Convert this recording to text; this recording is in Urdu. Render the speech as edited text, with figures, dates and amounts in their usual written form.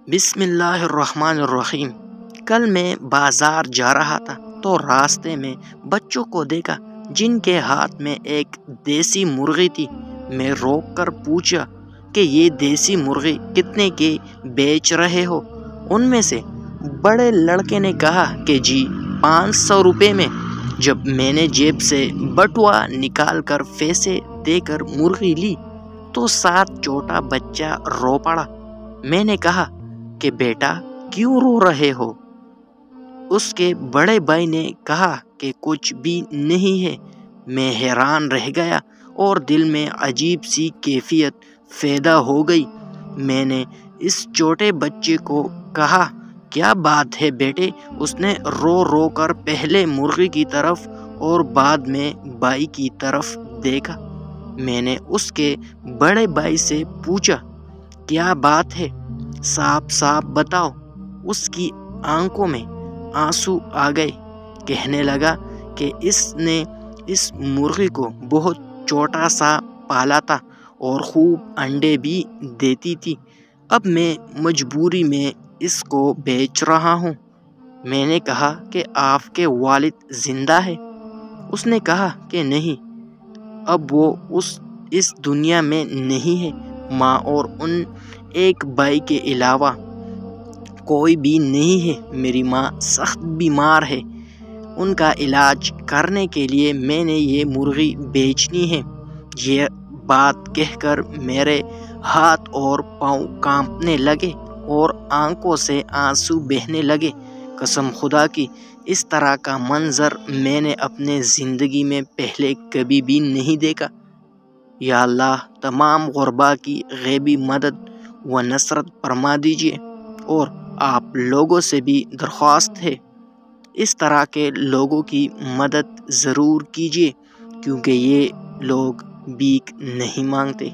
بسم اللہ الرحمن الرحیم۔ کل میں بازار جا رہا تھا تو راستے میں بچوں کو دیکھا جن کے ہاتھ میں ایک دیسی مرغی تھی۔ میں روک کر پوچھا کہ یہ دیسی مرغی کتنے کی بیچ رہے ہو؟ ان میں سے بڑے لڑکے نے کہا کہ جی 500 روپے میں۔ جب میں نے جیب سے بٹوا نکال کر پیسے دے کر مرغی لی تو ساتھ چھوٹا بچہ رو پڑا۔ میں نے کہا کہ بیٹا کیوں رو رہے ہو؟ اس کے بڑے بھائی نے کہا کہ کچھ بھی نہیں ہے۔ میں حیران رہ گیا اور دل میں عجیب سی کیفیت پیدا ہو گئی۔ میں نے اس چھوٹے بچے کو کہا کیا بات ہے بیٹے؟ اس نے رو رو کر پہلے مرغی کی طرف اور بعد میں بھائی کی طرف دیکھا۔ میں نے اس کے بڑے بھائی سے پوچھا کیا بات ہے؟ صاف صاف بتاؤ۔ اس کی آنکھوں میں آنسو آ گئے۔ کہنے لگا کہ اس نے اس مرغی کو بہت چھوٹا سا پالا تھا اور خوب انڈے بھی دیتی تھی۔ اب میں مجبوری میں اس کو بیچ رہا ہوں۔ میں نے کہا کہ آپ کے والد زندہ ہے؟ اس نے کہا کہ نہیں، اب وہ اس دنیا میں نہیں ہے۔ ماں اور ان ایک بھائی کے علاوہ کوئی بھی نہیں ہے۔ میری ماں سخت بیمار ہے، ان کا علاج کرنے کے لیے میں نے یہ مرغی بیچنی ہے۔ یہ بات کہہ کر میرے ہاتھ اور پاؤں کانپنے لگے اور آنکھوں سے آنسو بہنے لگے۔ قسم خدا کی اس طرح کا منظر میں نے اپنے زندگی میں پہلے کبھی بھی نہیں دیکھا۔ یا اللہ تمام غربا کی غیبی مدد و نصرت فرما دیجیے، اور آپ لوگوں سے بھی درخواست ہے اس طرح کے لوگوں کی مدد ضرور کیجیے، کیونکہ یہ لوگ بھیک نہیں مانگتے۔